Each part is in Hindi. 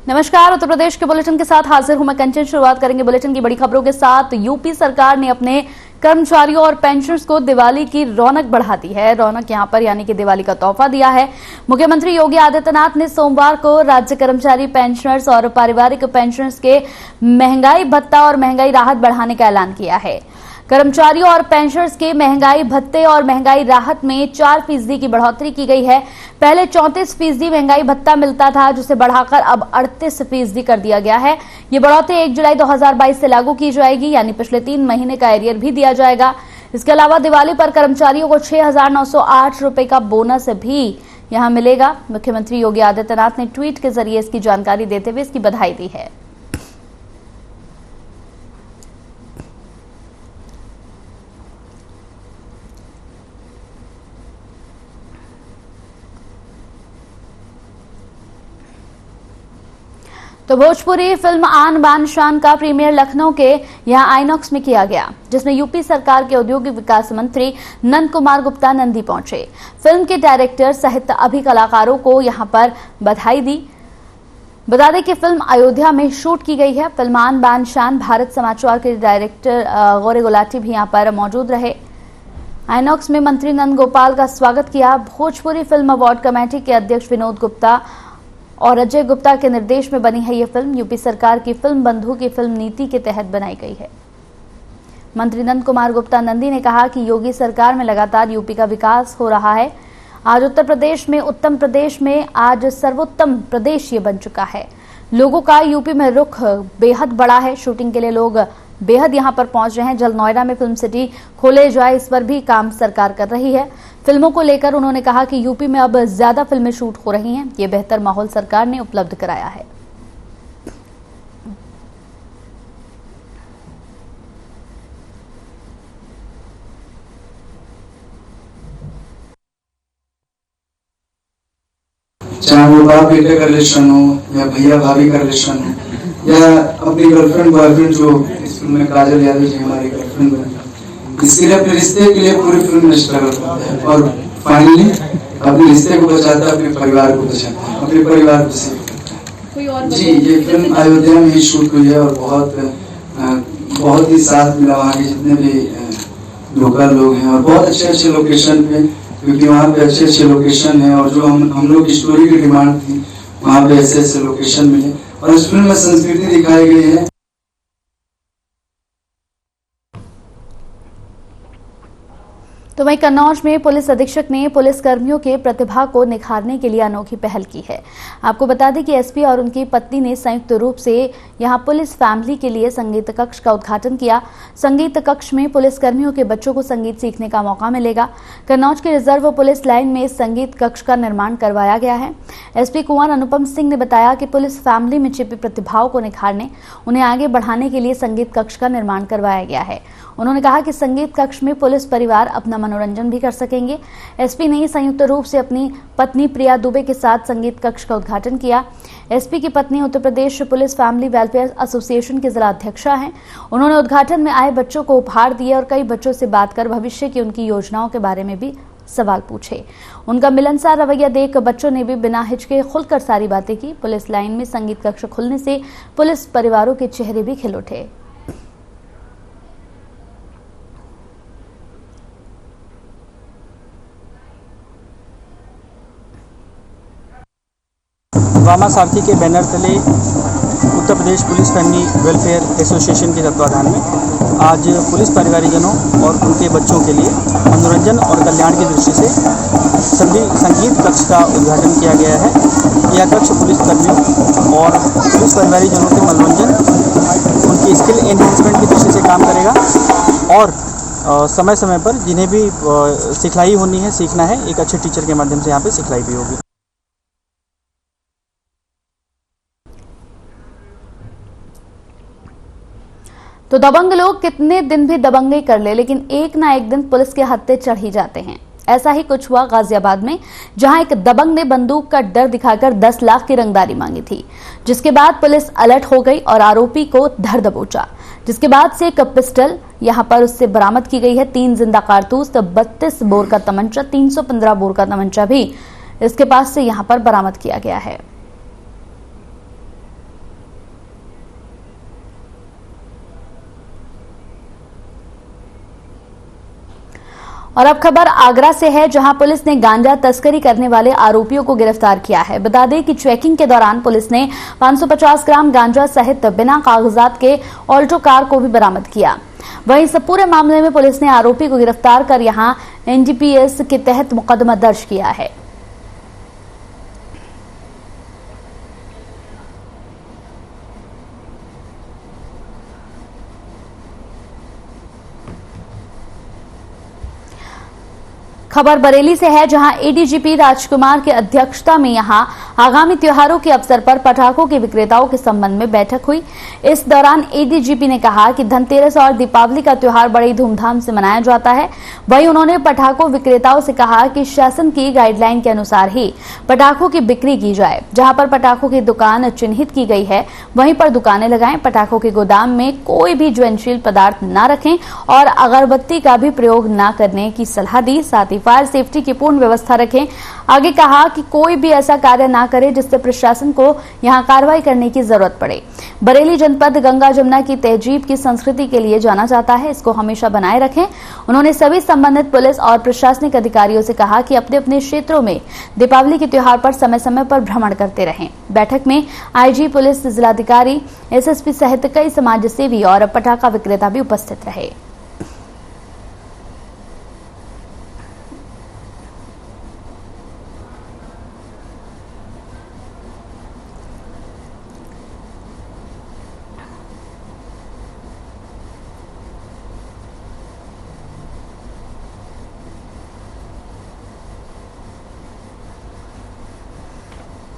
नमस्कार, उत्तर प्रदेश के बुलेटिन के साथ हाजिर हूं मैं कंचन। शुरुआत करेंगे बुलेटिन की बड़ी खबरों के साथ। यूपी सरकार ने अपने कर्मचारियों और पेंशनर्स को दिवाली की रौनक बढ़ा दी है। रौनक यहां पर यानी कि दिवाली का तोहफा दिया है। मुख्यमंत्री योगी आदित्यनाथ ने सोमवार को राज्य कर्मचारी पेंशनर्स और पारिवारिक पेंशनर्स के महंगाई भत्ता और महंगाई राहत बढ़ाने का ऐलान किया है। कर्मचारियों और पेंशनर्स के महंगाई भत्ते और महंगाई राहत में 4% की बढ़ोतरी की गई है। पहले 34% महंगाई भत्ता मिलता था, जिसे बढ़ाकर अब 38% कर दिया गया है। ये बढ़ोतरी 1 जुलाई 2022 से लागू की जाएगी, यानी पिछले 3 महीने का एरियर भी दिया जाएगा। इसके अलावा दिवाली पर कर्मचारियों को 6,908 रुपए का बोनस भी यहां मिलेगा। मुख्यमंत्री योगी आदित्यनाथ ने ट्वीट के जरिए इसकी जानकारी देते हुए इसकी बधाई दी है। तो भोजपुरी फिल्म आन बान शान का प्रीमियर लखनऊ के यहां आइनॉक्स में किया गया, जिसमें यूपी सरकार के औद्योगिक विकास मंत्री नंद कुमार गुप्ता नंदी पहुंचे। फिल्म के डायरेक्टर सहित अभी कलाकारों को यहां पर बधाई दी। बता दें कि फिल्म अयोध्या में शूट की गई है। फिल्म आन बान शान भारत समाचार के डायरेक्टर गौरे गुलाटी भी यहां पर मौजूद रहे। आइनॉक्स में मंत्री नंद गोपाल का स्वागत किया। भोजपुरी फिल्म अवार्ड कमेटी के अध्यक्ष विनोद गुप्ता और अजय गुप्ता के निर्देश में बनी है ये फिल्म। यूपी सरकार की फिल्म बंधु की फिल्म नीति के तहत बनाई गई है। मंत्री नंद कुमार गुप्ता नंदी ने कहा कि योगी सरकार में लगातार यूपी का विकास हो रहा है। आज उत्तर प्रदेश में उत्तम प्रदेश में आज सर्वोत्तम प्रदेश ये बन चुका है। लोगों का यूपी में रुख बेहद बड़ा है। शूटिंग के लिए लोग बेहद यहां पर पहुंच रहे हैं। जल्द नोएडा में फिल्म सिटी खोले जाए, इस पर भी काम सरकार कर रही है। फिल्मों को लेकर उन्होंने कहा कि यूपी में अब ज्यादा फिल्में शूट हो रही हैं। ये बेहतर माहौल सरकार ने उपलब्ध कराया है। चाहे वो बाप बेटे का रिलेशन हो या भैया भाभी का रिलेशन हो या अपनी गर्लफ्रेंड बॉयफ्रेंड, जो इस फिल्म में काजल यादव जी हमारी गर्लफ्रेंड बनी, इसके लिए अपने रिश्ते के लिए पूरी फिल्म में स्ट्रगल करता है और फाइनली अपने रिश्ते को बचाता है, अपने परिवार को बचाता है, अपने परिवार को सेव करता है। जी, ये फिल्म अयोध्या में ही शूट हुई है और बहुत ही साथ मिला वहाँ के जितने भी लोकल लोग हैं और बहुत अच्छे लोकेशन पे, क्योंकि वहाँ पे अच्छे लोकेशन है और जो हम लोग की स्टोरी की डिमांड थी, वहाँ पे ऐसे लोकेशन मिले और इस फिल्म में संस्कृति दिखाई गई है। तो वहीं कन्नौज में पुलिस अधीक्षक ने पुलिस कर्मियों के प्रतिभा को निखारने के लिए अनोखी पहल की है। आपको बता दें कि एसपी और उनकी पत्नी ने संयुक्त रूप से यहां पुलिस फैमिली के लिए संगीत कक्ष का उद्घाटन किया। संगीत कक्ष में पुलिस कर्मियों के बच्चों को संगीत सीखने का मौका मिलेगा। कन्नौज के रिजर्व पुलिस लाइन में इस संगीत कक्ष का निर्माण करवाया गया है। एसपी कुंवर अनुपम सिंह ने बताया कि पुलिस फैमिली में छिपी प्रतिभाओं को निखारने, उन्हें आगे बढ़ाने के लिए संगीत कक्ष का निर्माण करवाया गया है। उन्होंने कहा कि संगीत कक्ष में पुलिस परिवार अपना मनोरंजन भी कर सकेंगे। एसपी ने संयुक्त रूप से अपनी पत्नी प्रिया दुबे के साथ संगीत कक्ष का उद्घाटन किया। एसपी की पत्नी Uttar Pradesh police family welfare association की जिला अध्यक्षा हैं। उन्होंने उद्घाटन में आए बच्चों को उपहार दिए और कई बच्चों से बात कर भविष्य की उनकी योजनाओं के बारे में भी सवाल पूछे। उनका मिलनसार रवैया देख बच्चों ने भी बिना हिचके खुलकर सारी बातें की। पुलिस लाइन में संगीत कक्ष खुलने से पुलिस परिवारों के चेहरे भी खिल उठे। वामा सारथी के बैनर तले Uttar Pradesh police family welfare association के तत्वाधान में आज पुलिस परिवारजनों और उनके बच्चों के लिए मनोरंजन और कल्याण की दृष्टि से संगीत कक्ष का उद्घाटन किया गया है। यह कक्ष पुलिस कर्मियों और पुलिस परिवारजनों के मनोरंजन, उनकी स्किल एनहेंसमेंट की दृष्टि से काम करेगा और समय समय पर जिन्हें भी सिखलाई होनी है, सीखना है, एक अच्छे टीचर के माध्यम से यहाँ पे सिखलाई भी होगी। तो दबंग लोग कितने दिन भी दबंगई कर ले, लेकिन एक ना एक दिन पुलिस के हत्थे चढ़ ही जाते हैं। ऐसा ही कुछ हुआ गाजियाबाद में, जहां एक दबंग ने बंदूक का डर दिखाकर 10 लाख की रंगदारी मांगी थी, जिसके बाद पुलिस अलर्ट हो गई और आरोपी को धर दबोचा। जिसके बाद से एक पिस्टल यहां पर उससे बरामद की गई है, 3 जिंदा कारतूस, 32 बोर का तमंचा, 315 बोर का तमंचा भी इसके पास से यहां पर बरामद किया गया है। और अब खबर आगरा से है, जहां पुलिस ने गांजा तस्करी करने वाले आरोपियों को गिरफ्तार किया है। बता दें कि चेकिंग के दौरान पुलिस ने 550 ग्राम गांजा सहित बिना कागजात के ऑल्टो कार को भी बरामद किया। वहीं इस पूरे मामले में पुलिस ने आरोपी को गिरफ्तार कर यहां एनडीपीएस के तहत मुकदमा दर्ज किया है। खबर बरेली से है, जहां एडीजीपी राजकुमार की अध्यक्षता में यहां आगामी त्योहारों के अवसर पर पटाखों के विक्रेताओं के संबंध में बैठक हुई। इस दौरान एडीजीपी ने कहा कि धनतेरस और दीपावली का त्योहार बड़ी धूमधाम से मनाया जाता है। वहीं उन्होंने पटाखों विक्रेताओं से कहा कि शासन की गाइडलाइन के अनुसार ही पटाखों की बिक्री की जाए। जहां पर पटाखों की दुकान चिन्हित की गई है, वहीं पर दुकानें लगाएं। पटाखों के गोदाम में कोई भी ज्वलनशील पदार्थ न रखें और अगरबत्ती का भी प्रयोग न करने की सलाह दी। साथ ही फायर सेफ्टी की पूर्ण व्यवस्था रखें। आगे कहा कि कोई भी ऐसा कार्य ना करे जिससे प्रशासन को यहां कार्रवाई करने की जरूरत पड़े। बरेली जनपद गंगा जमुना की तहजीब की संस्कृति के लिए जाना जाता है, इसको हमेशा बनाए रखें। उन्होंने सभी संबंधित पुलिस और प्रशासनिक अधिकारियों से कहा कि अपने अपने क्षेत्रों में दीपावली के त्योहार पर समय समय पर भ्रमण करते रहें। बैठक में आईजी पुलिस, जिलाधिकारी, एसएसपी सहित कई समाजसेवी और पटाखा विक्रेता भी उपस्थित रहे।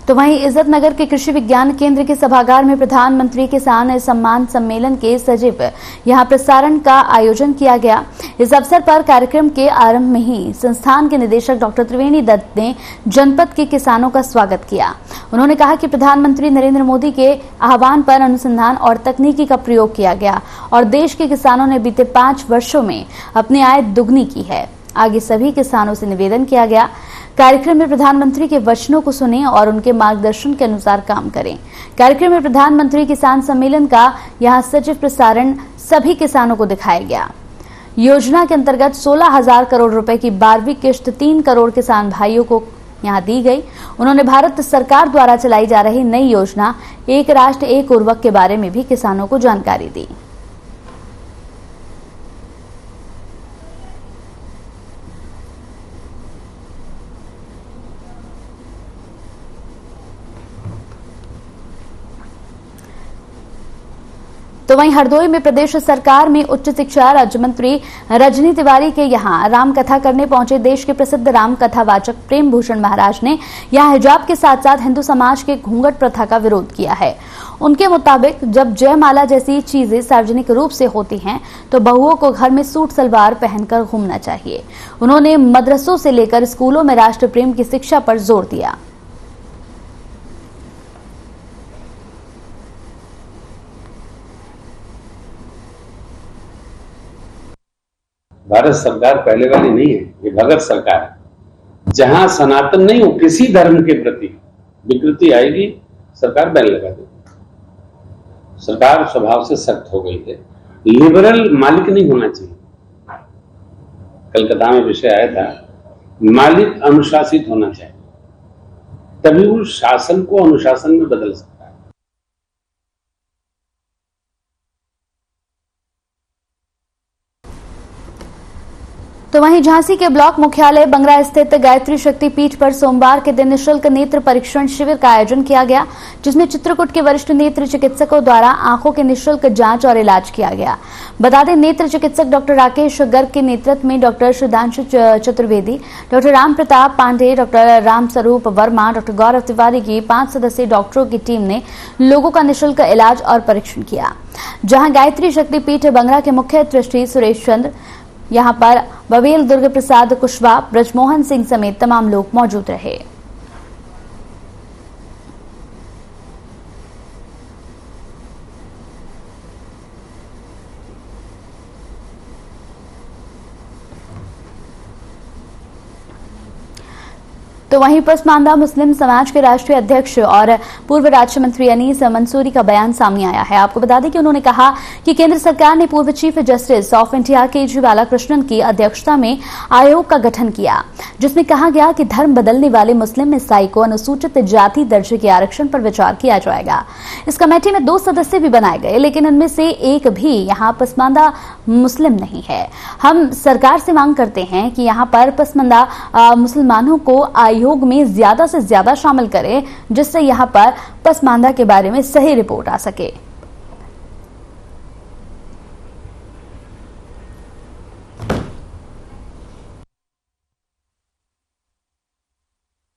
तो वहीं इज्जत नगर के कृषि विज्ञान केंद्र के सभागार में प्रधानमंत्री किसान सम्मान सम्मेलन के सजीव यहां प्रसारण का आयोजन किया गया। इस अवसर पर कार्यक्रम के आरंभ में ही संस्थान के निदेशक डॉक्टर त्रिवेणी दत्त ने जनपद के किसानों का स्वागत किया। उन्होंने कहा कि प्रधानमंत्री नरेंद्र मोदी के आह्वान पर अनुसंधान और तकनीकी का प्रयोग किया गया और देश के किसानों ने बीते 5 वर्षों में अपनी आय दुगनी की है। आगे सभी किसानों से निवेदन किया गया, कार्यक्रम में प्रधानमंत्री के वचनों को सुनें और उनके मार्गदर्शन के अनुसार काम करें। कार्यक्रम में प्रधानमंत्री किसान सम्मेलन का यहां सचिव प्रसारण सभी किसानों को दिखाया गया। योजना के अंतर्गत 16,000 करोड़ रुपए की 12वीं किश्त 3 करोड़ किसान भाइयों को यहां दी गई। उन्होंने भारत सरकार द्वारा चलाई जा रही नई योजना एक राष्ट्र एक उर्वरक के बारे में भी किसानों को जानकारी दी। तो वहीं हरदोई में प्रदेश सरकार में उच्च शिक्षा राज्य मंत्री रजनी तिवारी के यहां रामकथा करने पहुंचे देश के प्रसिद्ध राम कथावाचक प्रेम भूषण महाराज ने यहां हिजाब के साथ साथ हिंदू समाज के घूंघट प्रथा का विरोध किया है। उनके मुताबिक जब जयमाला जैसी चीजें सार्वजनिक रूप से होती हैं तो बहुओं को घर में सूट सलवार पहनकर घूमना चाहिए। उन्होंने मदरसों से लेकर स्कूलों में राष्ट्र प्रेम की शिक्षा पर जोर दिया। भारत सरकार पहले वाली नहीं है, ये भगत सरकार है। जहां सनातन नहीं हो, किसी धर्म के प्रति विकृति आएगी, सरकार बैन लगा देगी। सरकार स्वभाव से सख्त हो गई है। लिबरल मालिक नहीं होना चाहिए। कलकत्ता में विषय आया था, मालिक अनुशासित होना चाहिए, तभी वो शासन को अनुशासन में बदल सकता है। तो वहीं झांसी के ब्लॉक मुख्यालय बंगरा स्थित गायत्री शक्ति पीठ पर सोमवार के दिन निःशुल्क नेत्र परीक्षण शिविर का आयोजन किया गया, जिसमें चित्रकूट के वरिष्ठ नेत्र चिकित्सकों द्वारा आंखों के निःशुल्क जांच और इलाज किया गया। बता दें, नेत्र चिकित्सक डॉक्टर राकेश गर्ग के नेतृत्व में doctor Sudhanshu Chaturvedi, doctor Ram Pratap Pandey, doctor Ram Swaroop Verma, doctor गौरव तिवारी की 5 सदस्यीय डॉक्टरों की टीम ने लोगों का निःशुल्क इलाज और परीक्षण किया। जहां गायत्री शक्ति पीठ बंगरा के मुख्य ट्रस्टी सुरेश चंद्र, यहां पर बवेल दुर्ग प्रसाद कुशवाहा, ब्रजमोहन सिंह समेत तमाम लोग मौजूद रहे। तो तो वहीं पसमानदा मुस्लिम समाज के राष्ट्रीय अध्यक्ष और पूर्व राज्य मंत्री अनीस मंसूरी का बयान सामने आया है। आपको बता दें कि उन्होंने कहा कि केंद्र सरकार ने पूर्व chief justice of India K G. Balakrishnan की अध्यक्षता में आयोग का गठन किया, जिसमें कहा गया कि धर्म बदलने वाले मुस्लिम ईसाई को अनुसूचित जाति दर्जे के आरक्षण पर विचार किया जाएगा। इस कमेटी में 2 सदस्य भी बनाए गए, लेकिन उनमें से एक भी यहां पसमानदा मुस्लिम नहीं है। हम सरकार से मांग करते हैं कि यहां पर पसमानदा मुसलमानों को आयोग में ज्यादा से ज्यादा शामिल करें, जिससे यहां पर पसमानदा के बारे में सही रिपोर्ट आ सके।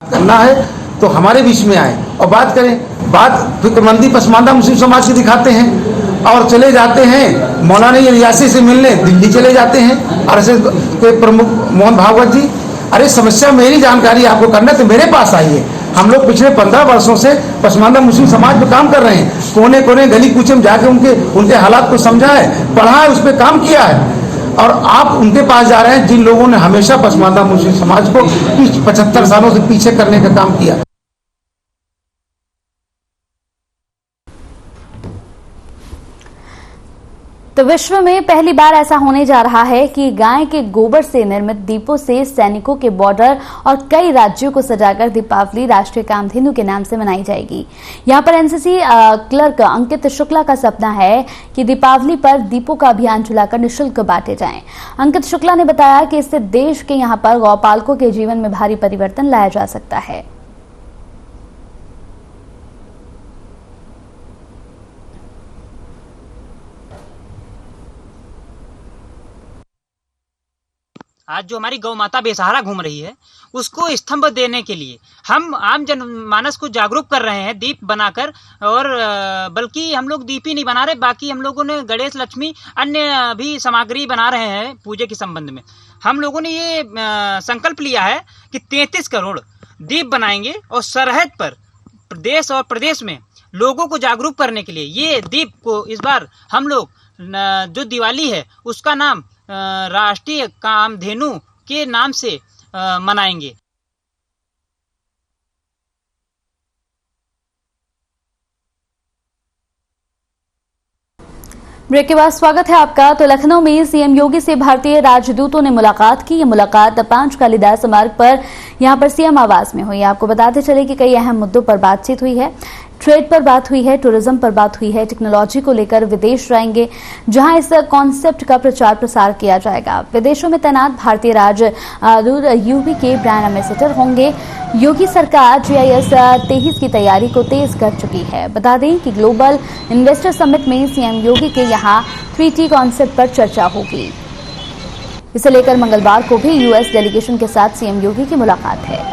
करना है तो हमारे बीच में आए और बात करें। बात फिक्रमंदी पसमानदा मुस्लिम समाज की दिखाते हैं और चले जाते हैं मौलाना रियासी से मिलने दिल्ली चले जाते हैं। आरएसएस के प्रमुख मोहन भागवत जी, अरे समस्या मेरी जानकारी आपको करना तो मेरे पास आइए। हम लोग पिछले 15 वर्षों से पसमानदा मुस्लिम समाज पर काम कर रहे हैं। कोने कोने गली कूचे में जाके उनके हालात को समझा है, पढ़ा है, उस पर काम किया है। और आप उनके पास जा रहे हैं जिन लोगों ने हमेशा पसमानदा मुस्लिम समाज को 75 सालों से पीछे करने का काम किया। तो विश्व में पहली बार ऐसा होने जा रहा है कि गाय के गोबर से निर्मित दीपों से सैनिकों के बॉर्डर और कई राज्यों को सजाकर दीपावली राष्ट्रीय कामधेनु के नाम से मनाई जाएगी। यहां पर एनसीसी क्लर्क अंकित शुक्ला का सपना है कि दीपावली पर दीपों का अभियान चलाकर निःशुल्क बांटे जाएं। अंकित शुक्ला ने बताया कि इससे देश के यहां पर गौपालकों के जीवन में भारी परिवर्तन लाया जा सकता है। आज जो हमारी गौ माता बेसहारा घूम रही है, उसको स्तंभ देने के लिए हम आम जनमानस को जागरूक कर रहे हैं दीप बनाकर। और बल्कि हम लोग दीप ही नहीं बना रहे, बाकी हम लोगों ने गणेश, लक्ष्मी, अन्य भी सामग्री बना रहे हैं पूजे के संबंध में। हम लोगों ने ये संकल्प लिया है कि 33 करोड़ दीप बनाएंगे और सरहद पर देश और प्रदेश में लोगों को जागरूक करने के लिए ये दीप को इस बार हम लोग जो दिवाली है उसका नाम राष्ट्रीय कामधेनु के नाम से मनाएंगे। ब्रेक के बाद स्वागत है आपका। तो लखनऊ में सीएम योगी से भारतीय राजदूतों ने मुलाकात की। ये मुलाकात 5 कालिदास मार्ग पर यहां पर सीएम आवास में हुई। आपको बताते चले कि कई अहम मुद्दों पर बातचीत हुई है। ट्रेड पर बात हुई है, टूरिज्म पर बात हुई है, टेक्नोलॉजी को लेकर विदेश जाएंगे, जहां इस कॉन्सेप्ट का प्रचार प्रसार किया जाएगा। विदेशों में तैनात भारतीय राजदूत यूपी के ब्रांड एम्बेसडर होंगे। योगी सरकार GIS 23 की तैयारी को तेज कर चुकी है। बता दें कि ग्लोबल इन्वेस्टर समिट में सीएम योगी के यहां 3T कॉन्सेप्ट पर चर्चा होगी। इसे लेकर मंगलवार को भी यूएस डेलीगेशन के साथ सीएम योगी की मुलाकात है।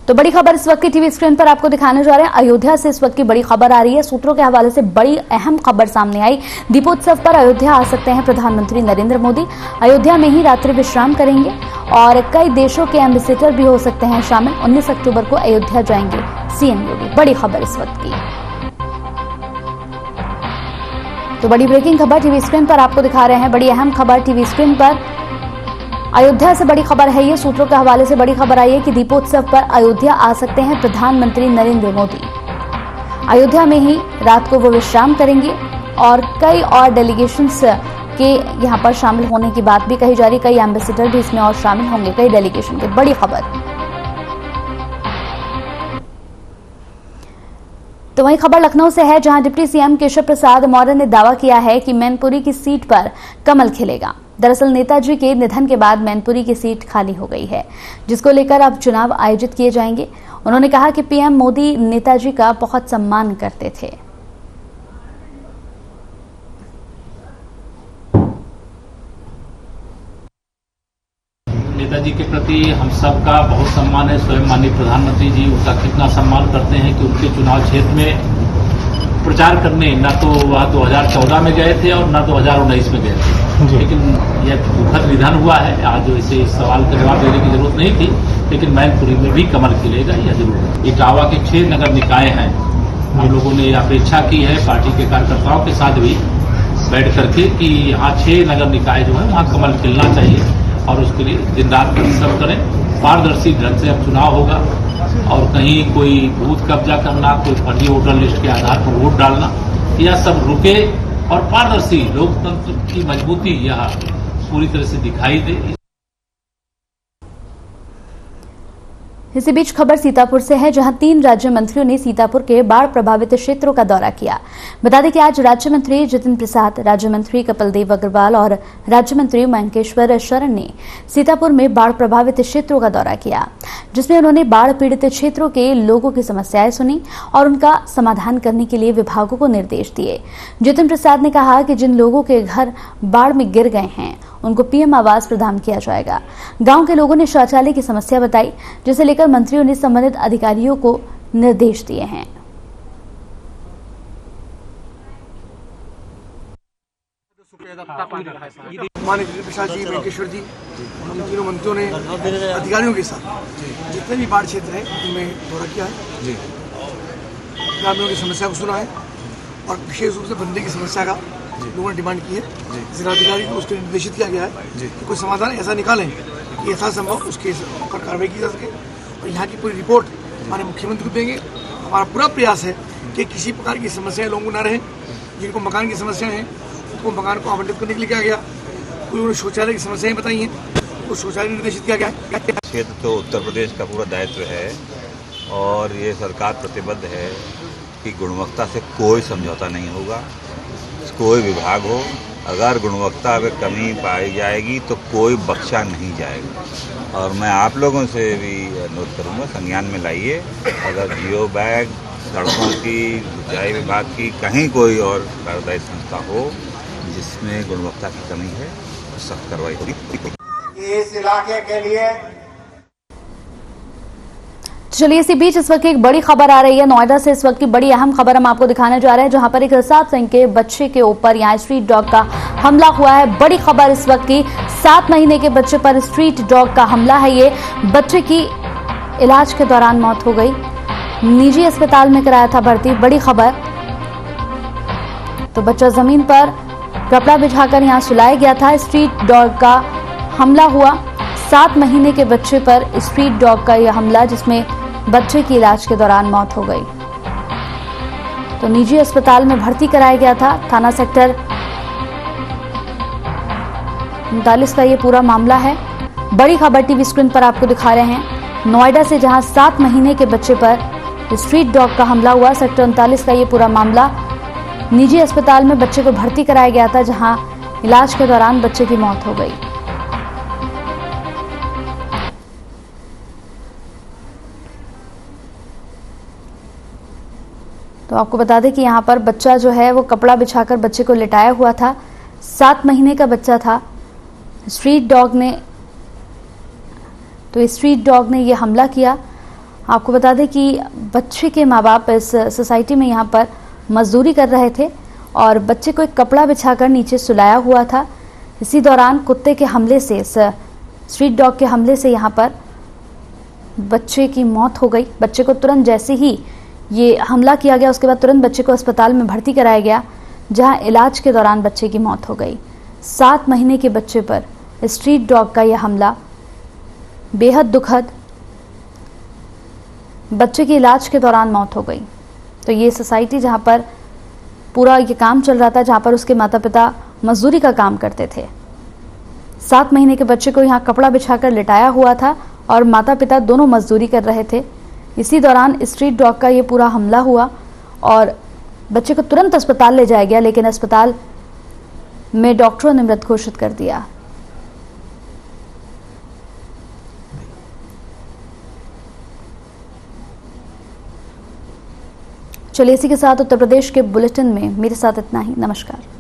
तो बड़ी खबर इस वक्त की टीवी स्क्रीन पर आपको दिखाने जा रहे हैं। अयोध्या से इस वक्त की बड़ी खबर आ रही है। सूत्रों के हवाले से बड़ी अहम खबर सामने आई। दीपोत्सव पर अयोध्या आ सकते हैं प्रधानमंत्री नरेंद्र मोदी। अयोध्या में ही रात्रि विश्राम करेंगे और कई देशों के एम्बेसडर भी हो सकते हैं शामिल। 19 अक्टूबर को अयोध्या जाएंगे सीएम योगी। बड़ी खबर इस वक्त की। तो बड़ी ब्रेकिंग खबर टीवी स्क्रीन पर आपको दिखा रहे हैं। बड़ी अहम खबर टीवी स्क्रीन पर। अयोध्या से बड़ी खबर है ये। सूत्रों के हवाले से बड़ी खबर आई है कि दीपोत्सव पर अयोध्या आ सकते हैं प्रधानमंत्री नरेंद्र मोदी। अयोध्या में ही रात को वो विश्राम करेंगे और कई और डेलीगेशंस के यहां पर शामिल होने की बात भी कही जा रही। कई एम्बेसडर भी इसमें और शामिल होंगे, कई डेलीगेशन के। बड़ी खबर। तो वही खबर लखनऊ से है, जहां डिप्टी सीएम केशव प्रसाद मौर्य ने दावा किया है कि मैनपुरी की सीट पर कमल खिलेगा। दरअसल नेताजी के निधन के बाद मैनपुरी की सीट खाली हो गई है, जिसको लेकर अब चुनाव आयोजित किए जाएंगे। उन्होंने कहा कि पीएम मोदी नेताजी का बहुत सम्मान करते थे। नेताजी के प्रति हम सब का बहुत सम्मान है। स्वयं माननीय प्रधानमंत्री जी उनका कितना सम्मान करते हैं कि उनके चुनाव क्षेत्र में प्रचार करने न तो वह 2014 में गए थे और न 2019 में गए थे। लेकिन यह दुखद निधन हुआ है। आज इसे इस सवाल का जवाब देने की जरूरत नहीं थी, लेकिन मैनपुरी में भी कमल खिलेगा, यह जरूर है। इटावा के 6 नगर निकाय हैं हम लोगों ने अपेक्षा की है पार्टी के कार्यकर्ताओं के साथ भी बैठ करके कि यहाँ 6 नगर निकाय जो है वहाँ कमल खिलना चाहिए और उसके लिए दिन रात परिश्रम करें। पारदर्शी ढंग से अब चुनाव होगा और कहीं कोई बूथ कब्जा करना, कोई फर्जी वोटर लिस्ट के आधार पर वोट डालना, यह सब रुके और पारदर्शी लोकतंत्र की मजबूती यहाँ पूरी तरह से दिखाई दे। इसी बीच खबर सीतापुर से है, जहां 3 राज्य मंत्रियों ने सीतापुर के बाढ़ प्रभावित क्षेत्रों का दौरा किया। बता दें कि आज राज्य मंत्री जितिन प्रसाद, राज्य मंत्री कपिल देव अग्रवाल और राज्य मंत्री मयंकेश्वर शरण ने सीतापुर में बाढ़ प्रभावित क्षेत्रों का दौरा किया, जिसमें उन्होंने बाढ़ पीड़ित क्षेत्रों के लोगों की समस्याएं सुनी और उनका समाधान करने के लिए विभागों को निर्देश दिए। जितिन प्रसाद ने कहा कि जिन लोगों के घर बाढ़ में गिर गए हैं उनको पीएम आवास प्रदान किया जाएगा। गांव के लोगों ने शौचालय की समस्या बताई, जिसे लेकर मंत्रियों ने संबंधित अधिकारियों को निर्देश दिए हैं। माननीय जितिन प्रसाद जी, मयंकेश्वर जी, हम तीनों मंत्रियों ने अधिकारियों के साथ जितने भी बाढ़ क्षेत्र है उनमें दौरा किया है, ग्रामीणों की समस्या को सुना है और विशेष रूप से बंदे की समस्या का लोगों ने डिमांड की है। जिलाधिकारी को उसके निर्देशित किया गया है कि कोई समाधान ऐसा निकालें कि यथासंभव उसके ऊपर कार्रवाई की जा सके और यहाँ की पूरी रिपोर्ट हमारे मुख्यमंत्री को देंगे। हमारा पूरा प्रयास है कि किसी प्रकार की समस्याएं लोगों को न रहें। जिनको मकान की समस्याएं हैं उनको मकान को आवंटित करने के लिए किया गया। कोई उन्होंने शौचालय की समस्याएं बताई हैं, तो शौचालय निर्देशित किया गया है। क्षेत्र तो उत्तर प्रदेश का पूरा दायित्व है और ये सरकार प्रतिबद्ध है कि गुणवत्ता से कोई समझौता नहीं होगा। कोई विभाग हो, अगर गुणवत्ता में कमी पाई जाएगी तो कोई बख्शा नहीं जाएगा। और मैं आप लोगों से भी अनुरोध करूंगा, संज्ञान में लाइए, अगर जियो बैग, सड़कों की, सिंचाई विभाग की, कहीं कोई और कार्यदायी संस्था हो जिसमें गुणवत्ता की कमी है तो सख्त कार्रवाई होगी। इस इलाके के लिए चलिए, इसी बीच इस वक्त एक बड़ी खबर आ रही है नोएडा से। इस वक्त की बड़ी अहम खबर हम आपको दिखाने जा रहे हैं, जहां पर एक 7 सिंह के बच्चे के ऊपर यहाँ स्ट्रीट डॉग का हमला हुआ है। बड़ी खबर इस वक्त की, 7 महीने के बच्चे पर स्ट्रीट डॉग का हमला है। ये बच्चे की इलाज के दौरान मौत हो गई, निजी अस्पताल में कराया था भर्ती। बड़ी खबर, तो बच्चा जमीन पर कपड़ा बिछाकर यहाँ सुलाया गया था। स्ट्रीट डॉग का हमला हुआ, 7 महीने के बच्चे पर स्ट्रीट डॉग का यह हमला, जिसमें बच्चे की इलाज के दौरान मौत हो गई। तो निजी अस्पताल में भर्ती कराया गया था। थाना सेक्टर 39 का ये पूरा मामला है। बड़ी खबर टीवी स्क्रीन पर आपको दिखा रहे हैं नोएडा से, जहां 7 महीने के बच्चे पर स्ट्रीट डॉग का हमला हुआ। सेक्टर 39 का ये पूरा मामला, निजी अस्पताल में बच्चे को भर्ती कराया गया था, जहां इलाज के दौरान बच्चे की मौत हो गई। तो आपको बता दें कि यहाँ पर बच्चा जो है वो कपड़ा बिछाकर बच्चे को लिटाया हुआ था। 7 महीने का बच्चा था। स्ट्रीट डॉग ने ये हमला किया। आपको बता दें कि बच्चे के माँ बाप इस सोसाइटी में यहाँ पर मजदूरी कर रहे थे और बच्चे को एक कपड़ा बिछाकर नीचे सुलाया हुआ था। इसी दौरान कुत्ते के हमले से, इस स्ट्रीट डॉग के हमले से यहाँ पर बच्चे की मौत हो गई। बच्चे को तुरंत, जैसे ही ये हमला किया गया उसके बाद तुरंत बच्चे को अस्पताल में भर्ती कराया गया, जहां इलाज के दौरान बच्चे की मौत हो गई। 7 महीने के बच्चे पर स्ट्रीट डॉग का यह हमला बेहद दुखद, बच्चे की इलाज के दौरान मौत हो गई। तो ये सोसाइटी जहां पर पूरा ये काम चल रहा था, जहां पर उसके माता पिता मजदूरी का काम करते थे, 7 महीने के बच्चे को यहाँ कपड़ा बिछाकर लिटाया हुआ था और माता पिता दोनों मजदूरी कर रहे थे। इसी दौरान स्ट्रीट डॉग का ये पूरा हमला हुआ और बच्चे को तुरंत अस्पताल ले जाया गया, लेकिन अस्पताल में डॉक्टरों ने मृत घोषित कर दिया। चलिए, इसी के साथ उत्तर प्रदेश के बुलेटिन में मेरे साथ इतना ही। नमस्कार।